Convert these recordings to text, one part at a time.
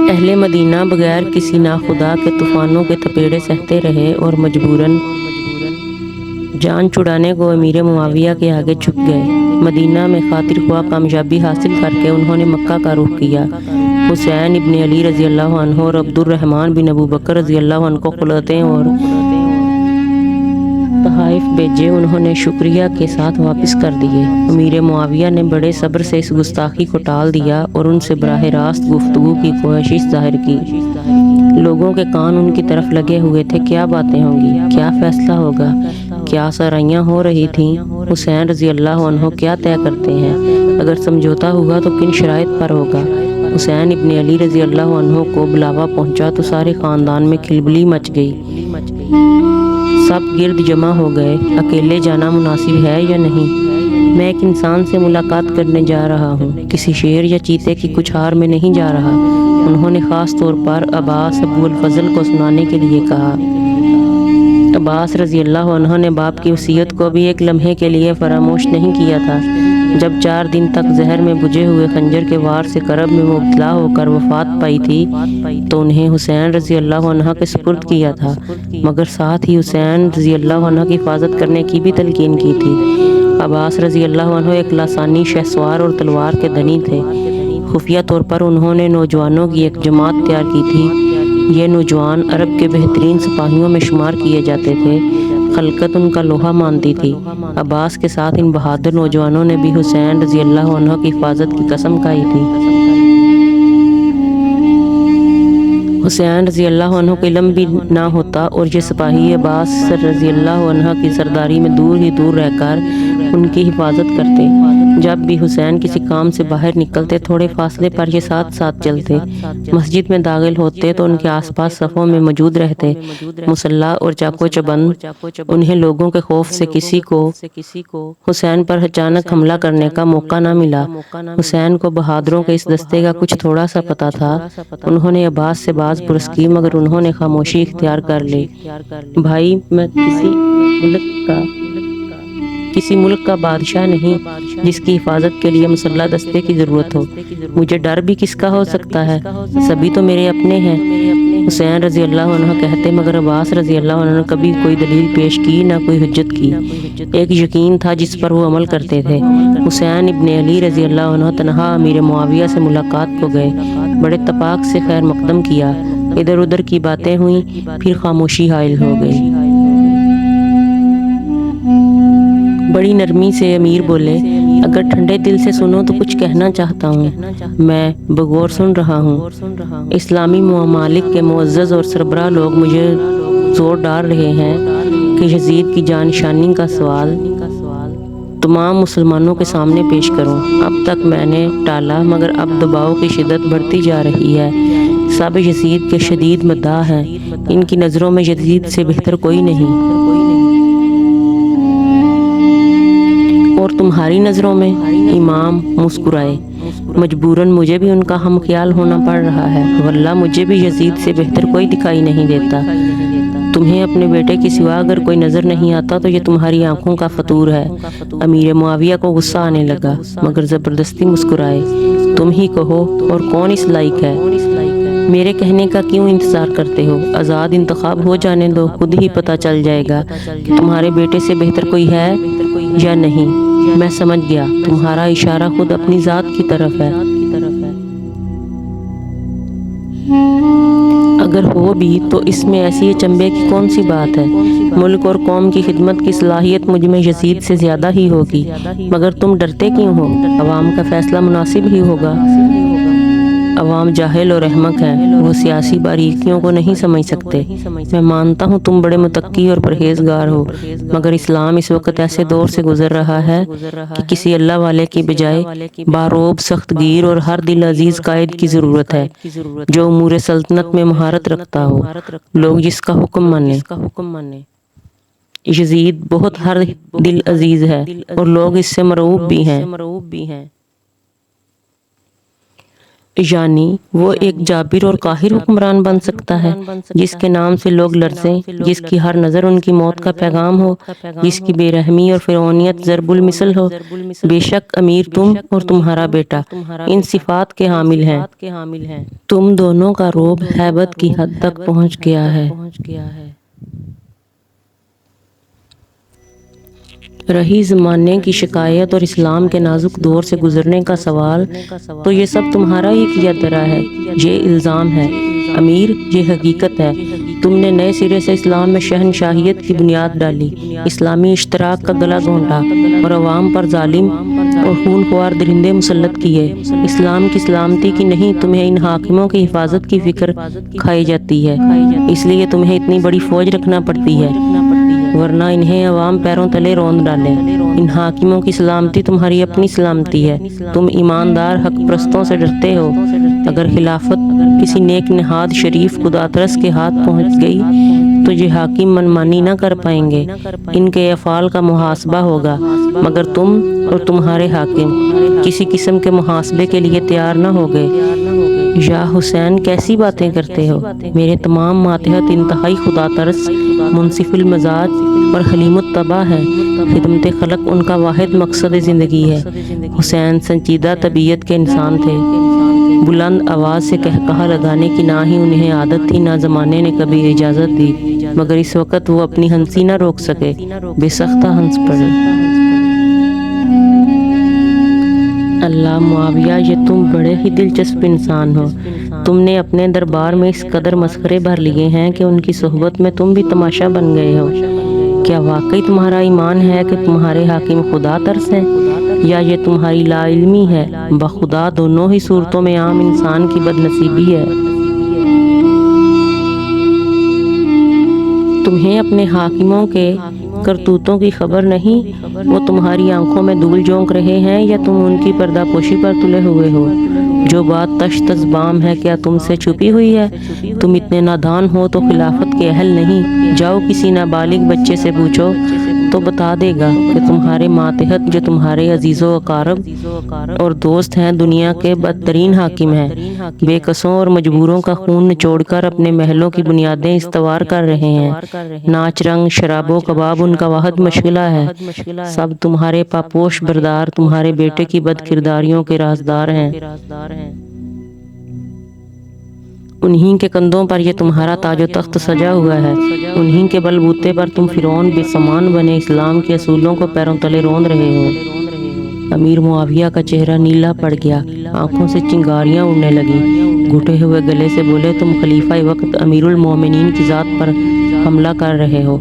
اہل مدینہ بغیر کسی ناخدا کے طوفانوں کے تپیڑے سہتے رہے اور مجبوراً جان چھڑانے کو امیر معاویہ کے آگے جھک گئے۔ مدینہ میں خاطر خواہ کامیابی حاصل کر کے انہوں نے مکہ کا رخ کیا۔ حسین ابن علی رضی اللہ عنہ اور عبد الرحمن بن ابو بکر رضی اللہ عنہ کو خلعتیں اور تحائف بھیجے، انہوں نے شکریہ کے ساتھ واپس کر دیے۔ امیر معاویہ نے بڑے صبر سے اس گستاخی کو ٹال دیا اور ان سے براہ راست گفتگو کی کوشش ظاہر کی۔ لوگوں کے کان ان کی طرف لگے ہوئے تھے، کیا باتیں ہوں گی، کیا فیصلہ ہوگا، کیا سرائیاں ہو رہی تھیں، حسین رضی اللہ عنہ کیا طے کرتے ہیں، اگر سمجھوتا ہوا تو کن شرائط پر ہوگا۔ حسین ابن علی رضی اللہ عنہ کو بلاوا پہنچا تو سارے خاندان میں کھلبلی مچ گئی۔ سب گرد جمع ہو گئے۔ اکیلے جانا مناسب ہے یا نہیں؟ میں ایک انسان سے ملاقات کرنے جا رہا ہوں، کسی شیر یا چیتے کی کچھار میں نہیں جا رہا۔ انہوں نے خاص طور پر عباس ابو الفضل کو سنانے کے لیے کہا۔ عباس رضی اللہ عنہ نے باپ کی وصیت کو بھی ایک لمحے کے لیے فراموش نہیں کیا تھا۔ جب 4 دن تک زہر میں بجھے ہوئے خنجر کے وار سے کرب میں مبتلا ہو کر وفات پائی تھی تو انہیں حسین رضی اللہ عنہ کے سپرد کیا تھا، مگر ساتھ ہی حسین رضی اللہ عنہ کی حفاظت کرنے کی بھی تلقین کی تھی۔ عباس رضی اللہ عنہ ایک لاسانی شہسوار اور تلوار کے دھنی تھے۔ خفیہ طور پر انہوں نے نوجوانوں کی ایک جماعت تیار کی تھی۔ یہ نوجوان عرب کے بہترین سپاہیوں میں شمار کیے جاتے تھے۔ خلقت ان کا لوہا مانتی تھی۔ عباس کے ساتھ ان بہادر نوجوانوں نے بھی حسین رضی اللہ عنہ کی حفاظت کی قسم کھائی تھی۔ حسین رضی اللہ عنہ کو علم بھی نہ ہوتا اور یہ سپاہی عباس رضی اللہ عنہ کی سرداری میں دور ہی دور رہ کر ان کی حفاظت کرتے۔ جب بھی حسین کسی کام سے باہر نکلتے، تھوڑے فاصلے پر یہ ساتھ ساتھ چلتے۔ مسجد میں داخل ہوتے تو ان کے آس پاس صفوں میں موجود رہتے۔ مسلح اور چاقو چبند، انہیں لوگوں کے خوف سے کسی کو حسین پر اچانک حملہ کرنے کا موقع نہ ملا۔ حسین کو بہادروں کے اس دستے کا کچھ تھوڑا سا پتہ تھا۔ انہوں نے عباس سے باز پرس کی، مگر انہوں نے خاموشی اختیار کر لی۔ بھائی، میں کسی ملک کا بادشاہ نہیں جس کی حفاظت کے لیے مسلح دستے کی ضرورت ہو۔ مجھے ڈر بھی کس کا ہو سکتا ہے؟ سبھی تو میرے اپنے ہیں، حسین رضی اللہ عنہ کہتے، مگر عباس رضی اللہ عنہ نے کبھی کوئی دلیل پیش کی نہ کوئی حجت کی۔ ایک یقین تھا جس پر وہ عمل کرتے تھے۔ حسین ابن علی رضی اللہ عنہ تنہا امیر معاویہ سے ملاقات کو گئے، بڑے اتفاق سے خیر مقدم کیا، ادھر ادھر کی باتیں ہوئیں، پھر خاموشی حائل ہو گئی۔ بڑی نرمی سے امیر بولے، اگر ٹھنڈے دل سے سنو تو کچھ کہنا چاہتا ہوں۔ میں بغور سن رہا ہوں۔ اسلامی ممالک کے معزز اور سربراہ لوگ مجھے زور ڈال رہے ہیں کہ یزید کی جانشینی کا سوال تمام مسلمانوں کے سامنے پیش کروں۔ اب تک میں نے ٹالا، مگر اب دباؤ کی شدت بڑھتی جا رہی ہے۔ سب یزید کے شدید مداح ہیں، ان کی نظروں میں یزید سے بہتر کوئی نہیں۔ اور تمہاری نظروں میں؟ امام مسکرائے، مجبوراً مجھے بھی ان کا ہم خیال ہونا پڑ رہا ہے، واللہ مجھے بھی یزید سے بہتر کوئی دکھائی نہیں دیتا۔ تمہیں اپنے بیٹے کی سوا اگر کوئی نظر نہیں آتا تو یہ تمہاری آنکھوں کا فطور ہے۔ امیر معاویہ کو غصہ آنے لگا، مگر زبردستی مسکرائے، تم ہی کہو، اور کون اس لائق ہے؟ میرے کہنے کا کیوں انتظار کرتے ہو؟ آزاد انتخاب ہو جانے دو، خود ہی پتہ چل جائے گا کہ تمہارے بیٹے سے بہتر کوئی ہے یا نہیں۔ میں سمجھ گیا، تمہارا اشارہ خود اپنی ذات کی طرف ہے۔ اگر ہو بھی تو اس میں ایسی اچنبھے کی کون سی بات ہے؟ ملک اور قوم کی خدمت کی صلاحیت مجھ میں یزید سے زیادہ ہی ہوگی، مگر تم ڈرتے کیوں ہو؟ عوام کا فیصلہ مناسب ہی ہوگا۔ عوام جاہل اور احمق ہیں، وہ سیاسی باریکیوں کو نہیں سمجھ سکتے۔ میں مانتا ہوں تم بڑے متقی اور پرہیزگار ہو، مگر اسلام اس وقت ایسے دور سے گزر رہا ہے کہ کسی اللہ والے کی بجائے باروب، سخت گیر اور ہر دل عزیز قائد کی ضرورت ہے، جو امور سلطنت میں مہارت رکھتا ہو، لوگ جس کا حکم مانیں۔ یزید بہت ہر دل عزیز ہے اور لوگ اس سے مرعوب بھی ہیں۔ یعنی وہ ایک جابر اور قاہر حکمران بن سکتا ہے جس کے نام سے لوگ لرزیں، جس کی ہر نظر ان کی موت کا پیغام ہو، جس کی بے رحمی اور فرعونیت ضرب المثل ہو۔ بے شک امیر تم اور تمہارا بیٹا ان صفات کے حامل ہیں۔ تم دونوں کا رعب ہیبت کی حد تک پہنچ گیا ہے۔ رہی زمانے کی شکایت اور اسلام کے نازک دور سے گزرنے کا سوال، تو یہ سب تمہارا ہی کیا دھرا ہے۔ یہ الزام ہے امیر، یہ حقیقت ہے۔ تم نے نئے سرے سے اسلام میں شہنشاہیت کی بنیاد ڈالی، اسلامی اشتراک کا گلا گھونٹا اور عوام پر ظالم اور خون خوار درندے مسلط کیے۔ اسلام کی سلامتی کی نہیں، تمہیں ان حاکموں کی حفاظت کی فکر کھائی جاتی ہے، اس لیے تمہیں اتنی بڑی فوج رکھنا پڑتی ہے، ورنہ انہیں عوام پیروں تلے روند ڈالیں۔ ان حاکموں کی سلامتی تمہاری اپنی سلامتی ہے۔ تم ایماندار حق پرستوں سے ڈرتے ہو۔ اگر خلافت کسی نیک نہاد شریف خداترس کے ہاتھ پہنچ گئی تو یہ حاکم منمانی نہ کر پائیں گے، ان کے افعال کا محاسبہ ہوگا، مگر تم اور تمہارے حاکم کسی قسم کے محاسبے کے لیے تیار نہ ہوگے۔ یا حسین، کیسی باتیں کرتے ہو؟ میرے تمام ماتحت انتہائی خدا ترس، منصف المزاج اور حلیم الطبع ہے۔ خدمت خلق ان کا واحد مقصد زندگی ہے۔ حسین سنجیدہ طبیعت کے انسان تھے۔ بلند آواز سے قہقہہ لگانے کی نہ ہی انہیں عادت تھی، نہ زمانے نے کبھی اجازت دی، مگر اس وقت وہ اپنی ہنسی نہ روک سکے، بے سختہ ہنس پڑے۔ اللہ معاویہ، یہ تم بڑے ہی دلچسپ انسان ہو۔ تم نے اپنے دربار میں اس قدر مسخرے بھر لیے ہیں کہ ان کی صحبت میں تم بھی تماشا بن گئے ہو۔ کیا واقعی تمہارا ایمان ہے کہ تمہارے حاکم خدا ترس ہیں، یا یہ تمہاری لا علمی ہے؟ بخدا دونوں ہی صورتوں میں عام انسان کی بد نصیبی ہے۔ تمہیں اپنے حاکموں کے کرتوتوں کی خبر نہیں؟ وہ تمہاری آنکھوں میں دھول جھونک رہے ہیں یا تم ان کی پردہ پوشی پر تلے ہوئے ہو؟ جو بات تشت زبام ہے کیا تم سے چھپی ہوئی ہے؟ تم اتنے نادان ہو تو خلافت کے اہل نہیں۔ جاؤ کسی نابالغ بچے سے پوچھو تو بتا دے گا کہ تمہارے ماتحت جو تمہارے عزیز و اقارب اور دوست ہیں دنیا کے بدترین حاکم ہیں، بے کسوں اور مجبوروں کا خون نچوڑ کر اپنے محلوں کی بنیادیں استوار کر رہے ہیں۔ ناچ رنگ شراب و کباب ان کا واحد مشغلہ ہے۔ سب تمہارے پاپوش بردار تمہارے بیٹے کی بد کرداریوں کے رازدار ہیں۔ انہی کے کندھوں پر یہ تمہارا تاج و تخت سجا ہوا ہے۔ انہی کے بل بوتے پر تم فرعون بے سامان بنے اسلام کے اصولوں کو پیروں تلے روند رہے ہو۔ امیر معاویہ کا چہرہ نیلا پڑ گیا، آنکھوں سے چنگاریاں اڑنے لگیں، گھٹے ہوئے گلے سے بولے، تم خلیفہ وقت امیر المومنین کی ذات پر حملہ کر رہے ہو۔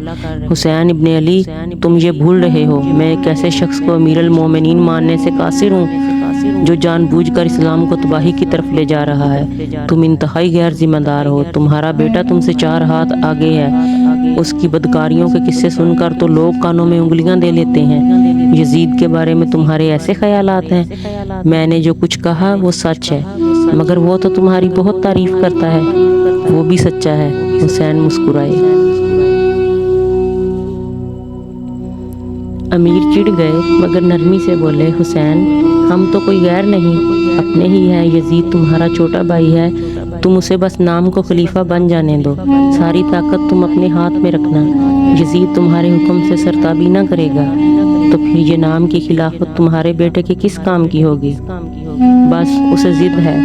حسین ابن علی، تم یہ بھول رہے ہو میں ایک ایسے شخص کو امیر المومنین ماننے سے قاصر ہوں جو جان بوجھ کر اسلام کو تباہی کی طرف لے جا رہا ہے۔ تم انتہائی غیر ذمہ دار ہو۔ تمہارا بیٹا تم سے 4 ہاتھ آگے ہے۔ اس کی بدکاریوں کے قصے سن کر تو لوگ کانوں میں انگلیاں دے لیتے ہیں۔ یزید کے بارے میں تمہارے ایسے خیالات ہیں؟ میں نے جو کچھ کہا وہ سچ ہے، مگر وہ تو تمہاری بہت تعریف کرتا ہے۔ وہ بھی سچا ہے۔ حسین مسکرائے۔ امیر چڑ گئے مگر نرمی سے بولے، حسین ہم تو کوئی غیر نہیں، اپنے ہی ہیں۔ یزید تمہارا چھوٹا بھائی ہے، تم اسے بس نام کو خلیفہ بن جانے دو، ساری طاقت تم اپنے ہاتھ میں رکھنا۔ یزید تمہارے حکم سے سرتابی نہ کرے گا تو پھر یہ نام کی خلافت تمہارے بیٹے کے کس کام کی ہوگی؟ بس اسے ضد ہے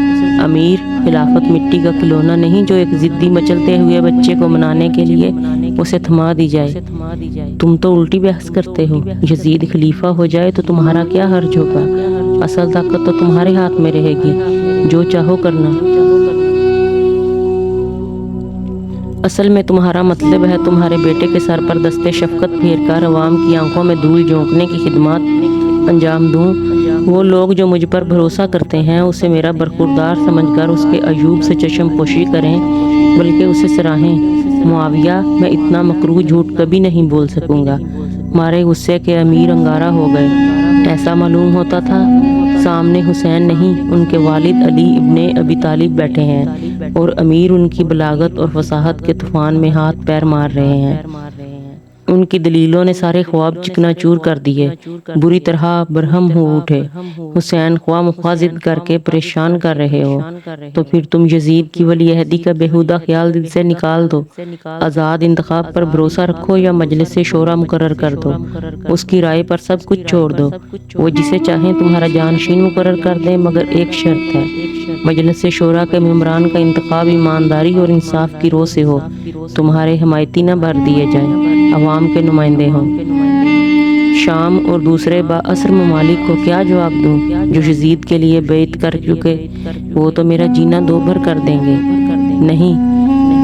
امیر، خلافت مٹی کا کھلونا نہیں جو ایک ضدی مچلتے ہوئے بچے کو منانے کے لیے اسے تھما دی جائے۔ تم تو الٹی بحث کرتے ہو۔ یزید خلیفہ ہو جائے تو تمہارا کیا حرج ہوگا؟ اصل طاقت تو تمہارے ہاتھ میں رہے گی، جو چاہو کرنا۔ اصل میں تمہارا مطلب ہے تمہارے بیٹے کے سر پر دستے شفقت پھیر کر عوام کی آنکھوں میں دھول جھونکنے کی خدمات انجام دوں۔ وہ لوگ جو مجھ پر بھروسہ کرتے ہیں اسے میرا برخوردار سمجھ کر اس کے عیوب سے چشم پوشی کریں، بلکہ اسے سراہیں۔ معاویہ، میں اتنا مکروہ جھوٹ کبھی نہیں بول سکوں گا۔ مارے غصے کے امیر انگارہ ہو گئے۔ ایسا معلوم ہوتا تھا سامنے حسین نہیں، ان کے والد علی ابن ابی طالب بیٹھے ہیں اور امیر ان کی بلاغت اور فصاحت کے طوفان میں ہاتھ پیر مار رہے ہیں۔ ان کی دلیلوں نے سارے خواب چکنا چور کر دیے، بری طرح برہم ہو اٹھے۔ حسین خواہ مخواہ ضد کر کے پریشان کر رہے ہو تو پھر تم یزید کی ولی عہدی کا بےہودہ خیال دل سے نکال دو، آزاد انتخاب پر بھروسہ رکھو یا مجلس شورا مقرر کر دو، اس کی رائے پر سب کچھ چھوڑ دو، وہ جسے چاہیں تمہارا جانشین مقرر کر دیں، مگر ایک شرط ہے، مجلس شورا کے ممبران کا انتخاب ایمانداری اور انصاف کی روح سے ہو، تمہارے حمایتی نہ بھر دیے جائیں، عوام کے نمائندے ہوں۔ شام اور دوسرے بااثر ممالک کو کیا جواب دوں جو یزید کے لیے بیعت کر چکے؟ وہ تو میرا جینا دوبھر کر دیں گے۔ نہیں،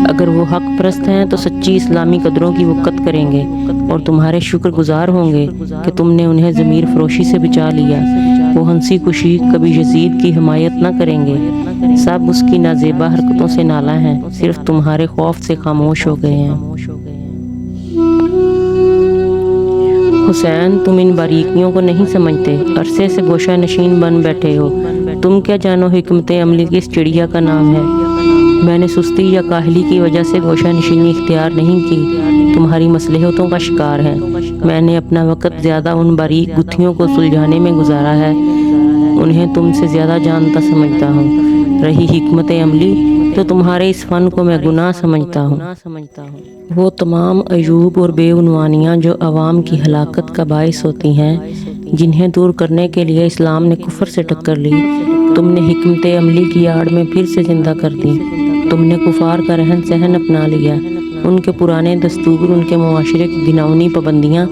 اگر وہ حق پرست ہیں تو سچی اسلامی قدروں کی وقت کریں گے اور تمہارے شکر گزار ہوں گے کہ تم نے انہیں ضمیر فروشی سے بچا لیا۔ وہ ہنسی خوشی کبھی یزید کی حمایت نہ کریں گے، سب اس کی نازیبا حرکتوں سے نالاں ہیں، صرف تمہارے خوف سے خاموش ہو گئے ہیں۔ حسین، تم ان باریکیوں کو نہیں سمجھتے، عرصے سے گوشہ نشین بن بیٹھے ہو، تم کیا جانو حکمت عملی کس چڑیا کا نام ہے؟ میں نے سستی یا کاہلی کی وجہ سے گوشہ نشینی اختیار نہیں کی، تمہاری مصلحتوں کا شکار ہے۔ میں نے اپنا وقت زیادہ ان باریک گتھیوں کو سلجھانے میں گزارا ہے، انہیں تم سے زیادہ جانتا سمجھتا ہوں۔ رہی حکمت عملی تو تمہارے اس فن کو میں گناہ سمجھتا ہوں۔ وہ تمام عیوب اور بے عنوانیاں جو عوام کی ہلاکت کا باعث ہوتی ہیں، جنہیں دور کرنے کے لیے اسلام نے کفر سے ٹکر لی، تم نے حکمت عملی کی آڑ میں پھر سے زندہ کر دی۔ تم نے کفار کا رہن سہن اپنا لیا، ان کے پرانے دستور، ان کے معاشرے کی گھناؤنی پابندیاں،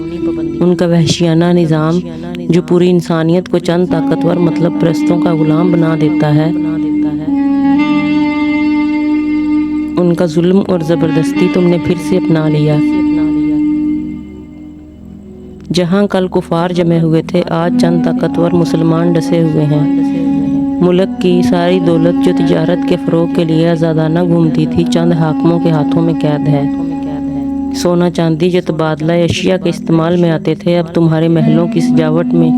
ان کا وحشیانہ نظام جو پوری انسانیت کو چند طاقتور مطلب پرستوں کا غلام بنا دیتا ہے، ان کا ظلم اور زبردستی تم نے پھر سے اپنا لیا۔ جہاں کل کفار جمے ہوئے تھے، آج چند طاقتور مسلمان ڈسے ہوئے ہیں۔ ملک کی ساری دولت جو تجارت کے فروغ کے لیے آزادانہ گھومتی تھی، چند حاکموں کے ہاتھوں میں قید ہے۔ سونا چاندی جو تبادلہ اشیاء کے استعمال میں آتے تھے، اب تمہارے محلوں کی سجاوٹ میں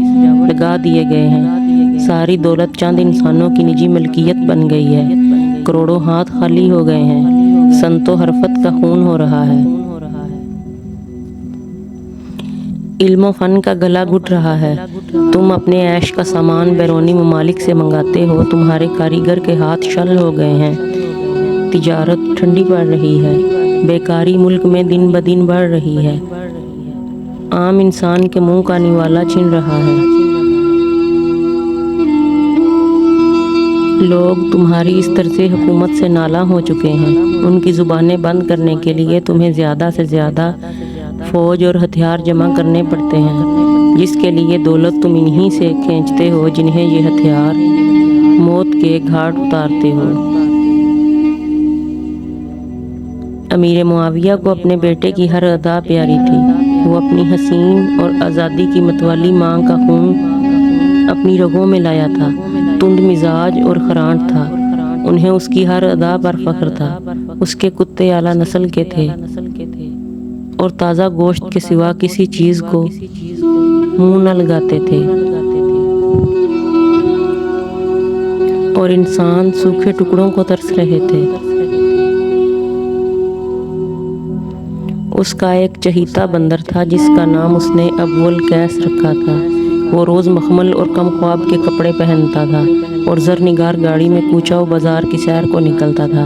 لگا دیے گئے ہیں۔ ساری دولت چند انسانوں کی نجی ملکیت بن گئی ہے، کروڑوں ہاتھ خالی ہو گئے ہیں، سنت و حرفت کا خون ہو رہا ہے، علم و فن کا گلا گھٹ رہا ہے۔ تم اپنے عیش کا سامان بیرونی ممالک سے منگاتے ہو، تمہارے کاریگر کے ہاتھ شل ہو گئے ہیں، تجارت ٹھنڈی پڑ رہی ہے، بیکاری ملک میں دن بدن بڑھ رہی ہے، عام انسان کے منہ کا نوالا چھن رہا ہے۔ لوگ تمہاری اس طرز حکومت سے نالاں ہو چکے ہیں، ان کی زبانیں بند کرنے کے لیے تمہیں زیادہ سے زیادہ فوج اور ہتھیار جمع کرنے پڑتے ہیں، جس کے لیے دولت تم انہی سے کھینچتے ہو جنہیں یہ ہتھیار موت کے گھاٹ اتارتے ہو۔ امیر معاویہ کو اپنے بیٹے کی ہر ادا پیاری تھی، وہ اپنی حسین اور آزادی کی متوالی ماں کا خون اپنی رگوں میں لایا تھا، تند مزاج اور خرانٹ تھا، انہیں اس کی ہر ادا پر فخر تھا۔ اس کے کتے اعلیٰ نسل کے تھے اور تازہ گوشت کے سوا کسی چیز کو منہ نہ لگاتے تھے، اور انسان سوکھے ٹکڑوں کو ترس رہے تھے۔ اس کا ایک چہیتا بندر تھا جس کا نام اس نے ابو القیس رکھا تھا، وہ روز مخمل اور کم خواب کے کپڑے پہنتا تھا اور زرنگار گاڑی میں کوچہ و بازار کی سیر کو نکلتا تھا،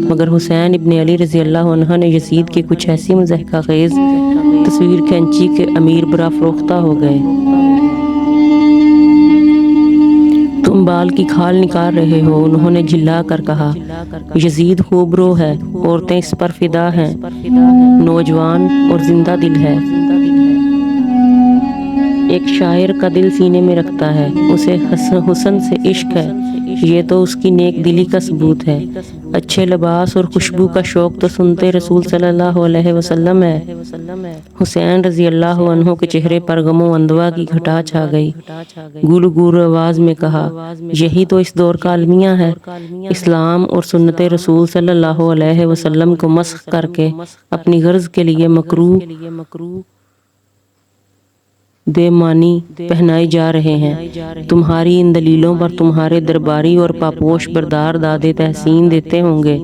مگر حسین ابن علی رضی اللہ عنہ نے یزید کی کچھ ایسی مضحکہ خیز تصویر کھینچی کہ امیر برا فروختہ ہو گئے۔ تم بال کی کھال نکال رہے ہو، انہوں نے جھلا کر کہا۔ یزید خوب رو ہے، عورتیں اس پر فدا ہیں، نوجوان اور زندہ دل ہے۔ ایک شاعر کا دل سینے میں رکھتا ہے، اسے حسن سے عشق ہے، یہ تو اس کی نیک دلی کا ثبوت ہے۔ اچھے لباس اور خوشبو کا شوق تو سنتے رسول صلی اللہ علیہ وسلم ہے۔ حسین رضی اللہ عنہ کے چہرے پر غم و اندوہ کی گھٹا چھا گئی، گل گور آواز میں کہا، یہی تو اس دور کا المیہ ہے، اسلام اور سنت رسول صلی اللہ علیہ وسلم کو مسخ کر کے اپنی غرض کے لیے مکروہ بے معنی پہنائے جا رہے ہیں۔ تمہاری ان دلیلوں پر تمہارے درباری اور پاپوش بردار دادے تحسین دیتے ہوں گے،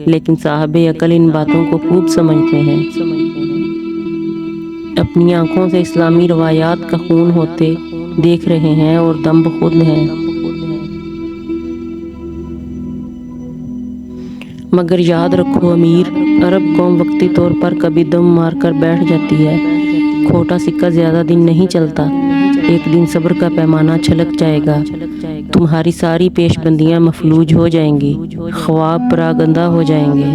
لیکن صاحب عقل ان باتوں کو خوب سمجھتے ہیں۔ اپنی آنکھوں سے اسلامی روایات کا خون ہوتے دیکھ رہے ہیں اور دم بخود ہیں۔ مگر یاد رکھو امیر، عرب قوم وقتی طور پر کبھی دم مار کر بیٹھ جاتی ہے۔ کھوٹا سکہ زیادہ دن نہیں چلتا، ایک دن صبر کا پیمانہ چھلک جائے گا، تمہاری ساری پیش بندیاں مفلوج ہو جائیں گی، خواب پراگندہ ہو جائیں گے۔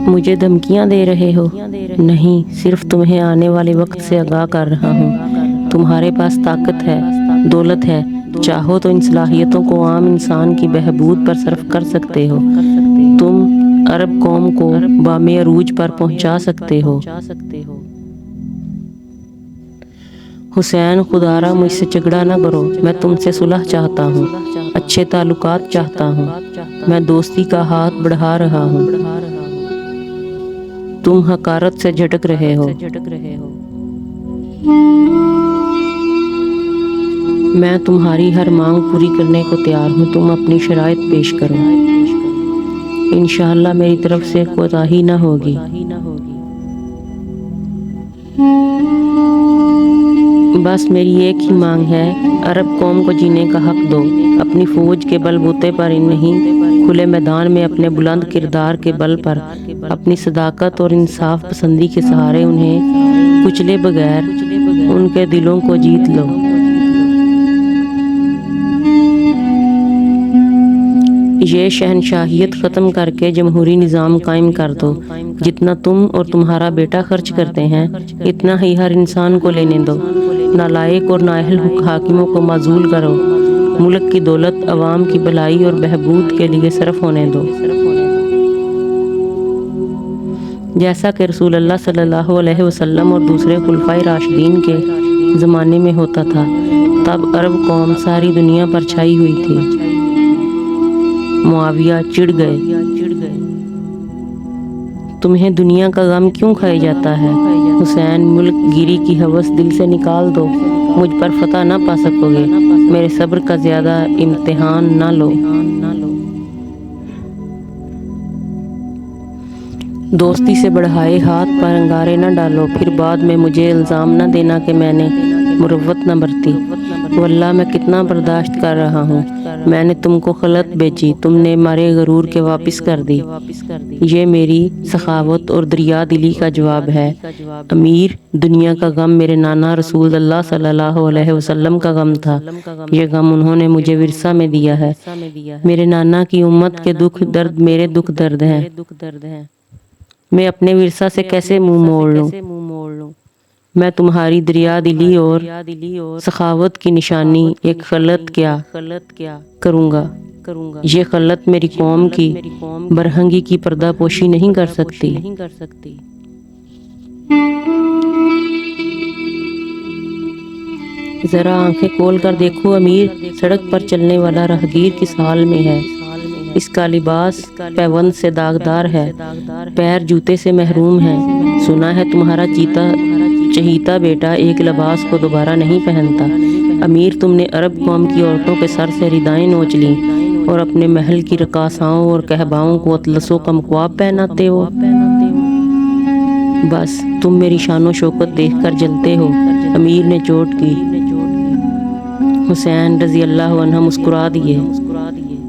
مجھے دھمکیاں دے رہے ہو؟ نہیں، صرف تمہیں آنے والے وقت سے آگاہ کر رہا ہوں۔ تمہارے پاس طاقت ہے، دولت ہے، چاہو تو ان صلاحیتوں کو عام انسان کی بہبود پر صرف کر سکتے ہو۔ تم عرب قوم کو بام عروج پر پہنچا سکتے ہو۔ حسین، خدا را مجھ سے جھگڑا نہ کرو، میں تم سے صلح چاہتا ہوں، اچھے تعلقات چاہتا ہوں، میں دوستی کا ہاتھ بڑھا رہا ہوں۔ تم حقارت سے جھٹک رہے ہو۔ میں تمہاری ہر مانگ پوری کرنے کو تیار ہوں، تم اپنی شرائط پیش کرو۔ انشاءاللہ میری طرف سے کوتاہی نہ ہوگی۔ بس میری ایک ہی مانگ ہے، عرب قوم کو جینے کا حق دو، اپنی فوج کے بل بوتے پر نہیں، کھلے میدان میں اپنے بلند کردار کے بل پر، اپنی صداقت اور انصاف پسندی کے سہارے انہیں کچلے بغیر ان کے دلوں کو جیت لو۔ یہ شہنشاہیت ختم کر کے جمہوری نظام قائم کر دو۔ جتنا تم اور تمہارا بیٹا خرچ کرتے ہیں، اتنا ہی ہر انسان کو لینے دو۔ نالائق اور نااہل حاکموں کو معزول کرو، ملک کی دولت عوام کی بھلائی اور بہبود کے لیے صرف ہونے دو۔ جیسا کہ رسول اللہ صلی اللہ علیہ وسلم اور دوسرے خلفائے راشدین کے زمانے میں ہوتا تھا، تب عرب قوم ساری دنیا پر چھائی ہوئی تھی۔ معاویہ چڑ گئے، تمہیں دنیا کا غم کیوں کھائی جاتا ہے؟ حسین، ملک گیری کی ہوس دل سے نکال دو، مجھ پر فتح نہ پا سکو گے، میرے صبر کا زیادہ امتحان نہ لو۔ دوستی سے بڑھائے ہاتھ پر انگارے نہ ڈالو، پھر بعد میں مجھے الزام نہ دینا کہ میں نے مروت نہ برتی۔ واللہ میں کتنا برداشت کر رہا ہوں، میں نے تم کو خلعت بیچی، تم نے مارے غرور کے واپس کر دی۔ یہ میری سخاوت اور دریا دلی کا جواب ہے۔ امیر، دنیا کا غم میرے نانا رسول اللہ صلی اللہ علیہ وسلم کا غم تھا، یہ غم انہوں نے مجھے ورثہ میں دیا ہے۔ میرے نانا کی امت کے دکھ درد میرے دکھ درد ہیں، میں اپنے ورثہ سے کیسے منہ موڑ لوں؟ میں تمہاری دریا دلی اور سخاوت کی نشانی ایک خلعت کیا کروں گا؟ یہ خلعت میری قوم کی برہنگی کی پردہ پوشی نہیں کر سکتی۔ ذرا آنکھیں کھول کر دیکھو امیر، سڑک پر چلنے والا راہگیر کس حال میں ہے؟ اس کا لباس پیوند سے داغدار ہے، پیر جوتے سے محروم ہیں۔ سنا ہے تمہارا چہیتا بیٹا ایک لباس کو دوبارہ نہیں پہنتا۔ امیر، تم نے عرب قوم کی عورتوں کے سر سے ردائیں نوچ لیں اور اپنے محل کی رقاصاؤں اور کہباؤں کو اطلسوں کا مکواب پہناتے ہو۔ بس تم میری شان و شوکت دیکھ کر جلتے ہو۔ امیر نے چوٹ کی۔ حسین رضی اللہ عنہ مسکرا دیے۔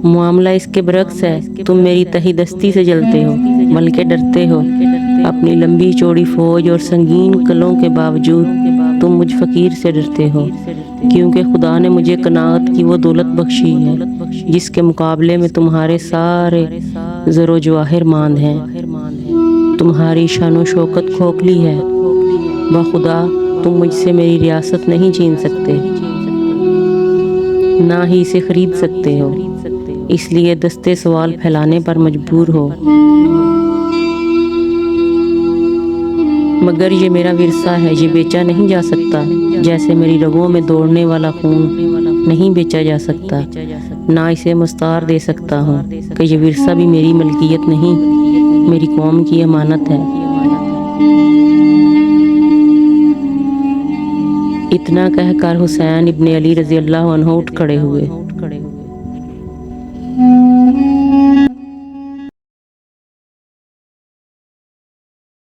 معاملہ اس کے برعکس ہے، تم میری تہی دستی سے جلتے ہو، بلکہ ڈرتے ہو۔ اپنی لمبی چوڑی فوج اور سنگین قلعوں کے باوجود تم مجھ فقیر سے ڈرتے ہو، کیونکہ خدا نے مجھے قناعت کی وہ دولت بخشی ہے جس کے مقابلے میں تمہارے سارے زر و جواہر ماند ہیں۔ تمہاری شان و شوکت کھوکھلی ہے، بخدا تم مجھ سے میری ریاست نہیں چھین سکتے، نہ ہی اسے خرید سکتے ہو، اس لیے دستے سوال پھیلانے پر مجبور ہو۔ مگر یہ میرا ورثہ ہے، یہ بیچا نہیں جا سکتا، جیسے میری رگوں میں دوڑنے والا خون نہیں بیچا جا سکتا، نہ اسے مستعار دے سکتا ہوں کہ یہ ورثہ بھی میری ملکیت نہیں، میری قوم کی امانت ہے۔ اتنا کہہ کر حسین ابن علی رضی اللہ عنہ اٹھ کھڑے ہوئے۔